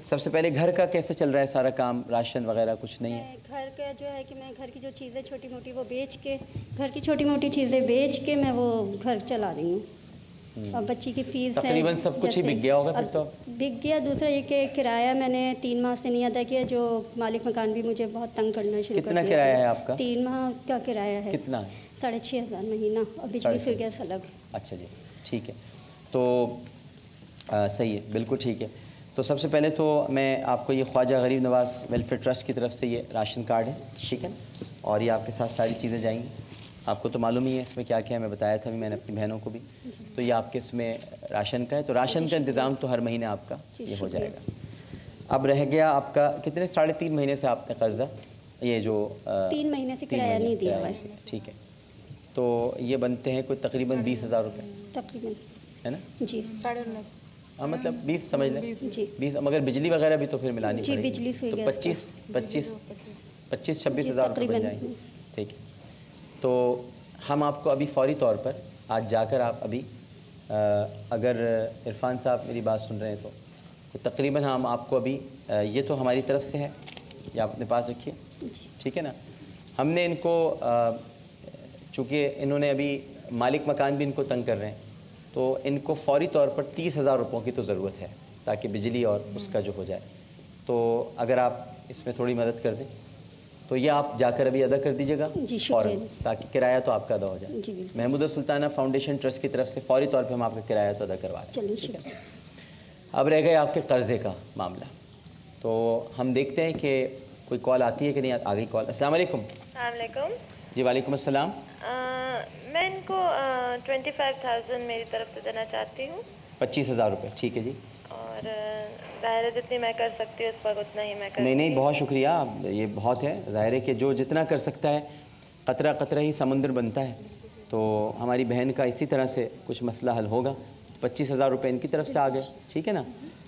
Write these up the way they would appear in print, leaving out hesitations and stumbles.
सबसे पहले घर का कैसे चल रहा है सारा काम, राशन वगैरह कुछ नहीं है? घर का जो है कि मैं घर की जो चीज़ें छोटी मोटी वो बेच के, घर की छोटी मोटी चीज़ें बेच के मैं वो घर चला रही हूँ। और बच्ची की फ़ीस तकरीबन सब कुछ ही बिक गया होगा फिर तो? बिक गया। दूसरा ये कि किराया मैंने 3 माह से नहीं अदा किया, जो मालिक मकान भी मुझे बहुत तंग करना शुरू कर दिया। कितना किराया है आपका? 3 माह का किराया है। कितना? 6,500 महीना, और बिजली से गैस अलग। अच्छा जी, ठीक है। तो सही है, बिल्कुल ठीक है। तो सबसे पहले तो मैं आपको ये ख्वाजा गरीब नवाज़ वेलफेयर ट्रस्ट की तरफ से ये राशन कार्ड है, ठीक है, और ये आपके साथ सारी चीज़ें जाएंगी। आपको तो मालूम ही है इसमें क्या क्या है, मैं बताया था भी मैंने अपनी बहनों को भी। तो ये आपके इसमें राशन का है, तो राशन का इंतज़ाम तो हर महीने आपका ये हो जाएगा। अब रह गया आपका कितने, 3.5 महीने से आपने कर्जा, ये जो 3 महीने से किराया नहीं दिया हुआ है, ठीक है, तो ये बनते हैं कोई तकरीबन 20,000 रुपये तकरीबन, है ना जी। 19.5, हाँ मतलब 20 समझ लें जी 20, मगर बिजली वगैरह भी तो फिर मिलानी जी, पड़ेगी, बिजली से तो गैस 25-26 हज़ार रुपये बन जाएंगे, ठीक है। तो हम आपको अभी फ़ौरी तौर पर आज जाकर आप अभी अगर इरफान साहब मेरी बात सुन रहे हैं तो तकरीबन हम आपको अभी ये तो हमारी तरफ से है, ये आप अपने पास रखिए, ठीक है ना। हमने इनको चूँकि इन्होंने अभी मालिक मकान भी इनको तंग कर रहे हैं, तो इनको फ़ौरी तौर पर 30,000 रुपयों की तो ज़रूरत है ताकि बिजली और उसका जो हो जाए। तो अगर आप इसमें थोड़ी मदद कर दें तो ये आप जाकर अभी अदा कर दीजिएगा फ़ौरन, ताकि किराया तो आपका अदा हो जाए। महमूदा सुल्ताना फाउंडेशन ट्रस्ट की तरफ से फ़ौरी तौर पे हम आपका किराया तो अदा करवा रहे हैं। अब रह गए आपके कर्ज़े का मामला, तो हम देखते हैं कि कोई कॉल आती है कि नहीं। आ गई कॉल। अस्सलाम वालेकुम। जी वालेकुम अस्सलाम। मैं इनको 25,000 मेरी तरफ से देना चाहती हूँ। 25,000 रुपये, ठीक है जी। और ज़ाहिर है जितनी मैं कर सकती हूँ उस पर उतना ही मैं कर। नहीं, बहुत शुक्रिया, ये बहुत है। ज़ाहिर है कि जो जितना कर सकता है, कतरा कतरा ही समुंदर बनता है। तो हमारी बहन का इसी तरह से कुछ मसला हल होगा। 25,000 रुपये इनकी तरफ से आ गए, ठीक है ना।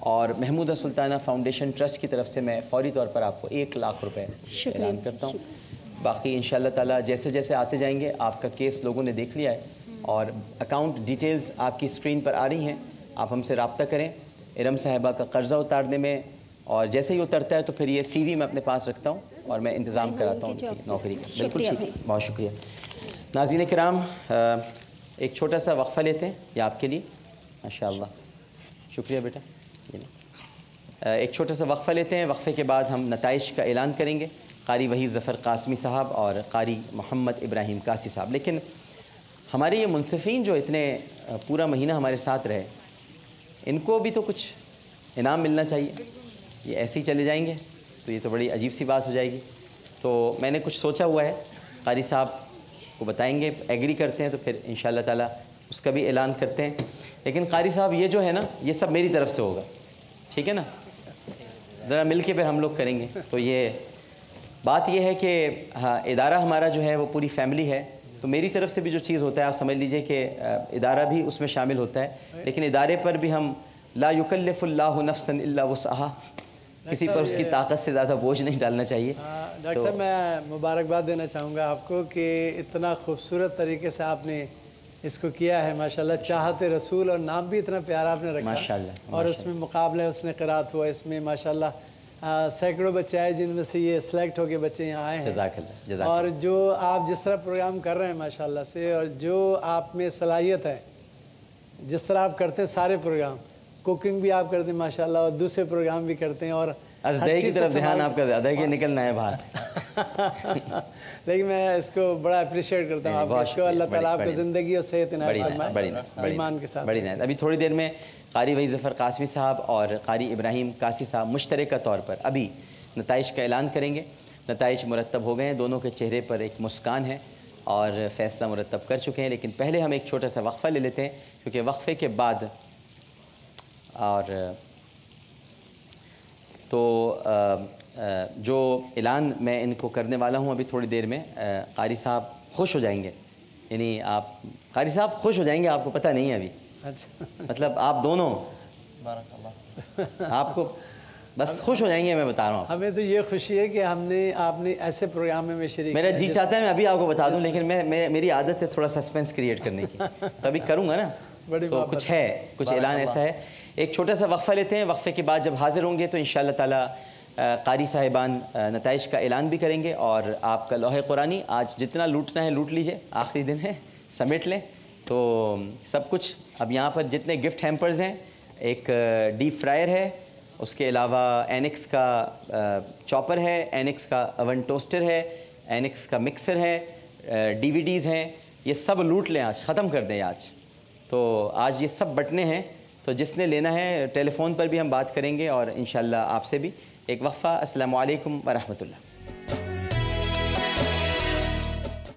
और महमूदा सुल्ताना फाउंडेशन ट्रस्ट की तरफ से मैं फ़ौरी तौर पर आपको 1 लाख रुपये ऐलान करता हूँ। बाकी इंशाअल्लाह ताला जैसे जैसे आते जाएंगे, आपका केस लोगों ने देख लिया है और अकाउंट डिटेल्स आपकी स्क्रीन पर आ रही हैं। आप हमसे रब्ता करें इरम साहिबा का कर्ज़ा उतारने में, और जैसे ही उतरता है तो फिर ये CV मैं अपने पास रखता हूँ और मैं इंतज़ाम कराता हूँ उनकी नौकरी का। बिल्कुल ठीक है, बहुत शुक्रिया। नाज़रीन किराम, एक छोटा सा वक्फ़ा लेते हैं ये आपके लिए। माशाअल्लाह, शुक्रिया बेटा। एक छोटा सा वक्फ़ा लेते हैं, वक्फ़े के बाद हम नताइज का ऐलान करेंगे। कारी वहीद ज़फ़र कासमी साहब और कारी मोहम्मद इब्राहिम कासी साहब। लेकिन हमारे ये मुनसिफ़ीन जो इतने पूरा महीना हमारे साथ रहे, इनको भी तो कुछ इनाम मिलना चाहिए। ये ऐसे ही चले जाएंगे तो ये तो बड़ी अजीब सी बात हो जाएगी। तो मैंने कुछ सोचा हुआ है, कारी साहब को बताएंगे, एग्री करते हैं तो फिर इंशाअल्लाह ताला उसका भी ऐलान करते हैं। लेकिन कारी साहब ये जो है ना, ये सब मेरी तरफ से होगा, ठीक है ना। ज़रा मिल के फिर हम लोग करेंगे। तो ये बात ये है कि हाँ, इदारा हमारा जो है वो पूरी फैमिली है, तो मेरी तरफ से भी जो चीज़ होता है आप समझ लीजिए कि इदारा भी उसमें शामिल होता है। लेकिन इदारे पर भी हम ला युकल्लिफुल्लाहु नफ्सन इल्ला वुसअहा, किसी पर उसकी ताकत से ज़्यादा बोझ नहीं डालना चाहिए। डॉक्टर साहब, मैं मुबारकबाद देना चाहूँगा आपको कि इतना खूबसूरत तरीके से आपने इसको किया है माशाल्लाह। चाहते रसूल और नाम भी इतना प्यारा आपने रखा माशाल्लाह। और उसमें मुकाबले उसने क़िरात हुआ, इसमें माशाल्लाह सैकड़ों बच्चे आए जिनमें से ये सिलेक्ट होके बच्चे यहाँ आए हैं। जज़ाकल्लाह। और जो आप जिस तरह प्रोग्राम कर रहे हैं माशाल्लाह से, और जो आप में सलाहियत है, जिस तरह आप करते हैं सारे प्रोग्राम, कुकिंग भी आप करते हैं माशाल्लाह और दूसरे प्रोग्राम भी करते हैं, और अज़दई की तरफ ध्यान आपका ज़्यादा है कि निकलना है बाहर। लेकिन मैं इसको बड़ा अप्रिशिएट करता हूँ आपको। अल्लाह ताला आपको ज़िंदगी और सेहत ईमान के साथ बड़ी नायत। अभी थोड़ी देर में कारी वहीद ज़फ़र कासमी साहब और कारी इब्राहिम कासी साहब मुश्तरका तौर पर अभी नताइज का ऐलान करेंगे। नताइज मुरतब हो गए हैं, दोनों के चेहरे पर एक मुस्कान है और फ़ैसला मुरतब कर चुके हैं। लेकिन पहले हम एक छोटा सा वक्फ़ा ले लेते हैं, क्योंकि वक्फ़े के बाद और तो जो ऐलान मैं इनको करने वाला हूँ अभी थोड़ी देर में, कारी साहब खुश हो जाएंगे। यानी आप कारी साहब खुश हो जाएंगे, आपको पता नहीं है अभी। अच्छा। मतलब आप दोनों आपको बस खुश हो जाएंगे, मैं बता रहा हूँ। हमें तो ये खुशी है कि आपने ऐसे प्रोग्राम में शरीक। मेरा जी चाहता है मैं अभी आपको बता दूँ, लेकिन मेरी आदत है थोड़ा सस्पेंस क्रिएट करने की, तभी करूँगा ना। तो कुछ ऐलान ऐसा है एक छोटा सा वक्फ़ा लेते हैं, वक्फ़े के बाद जब हाज़िर होंगे तो इंशाअल्लाह ताला कारी साहिबान नताइज का ऐलान भी करेंगे और आपका लौहे कुरानी आज जितना लूटना है लूट लीजिए, आखिरी दिन है, समेट लें। तो सब कुछ अब यहाँ पर जितने गिफ्ट हैम्पर्स हैं, एक डीप फ्रायर है, उसके अलावा एनेक्स का चॉपर है, एनेक्स का अवन टोस्टर है, एनेक्स का मिक्सर है, DVDs हैं, ये सब लूट लें आज, ख़त्म कर दें आज। तो आज ये सब बटने हैं, तो जिसने लेना है टेलीफ़ोन पर भी हम बात करेंगे और इंशाअल्लाह आपसे भी। एक वक्फ़ा। अस्सलामु अलैकुम व रहमतुल्लाह।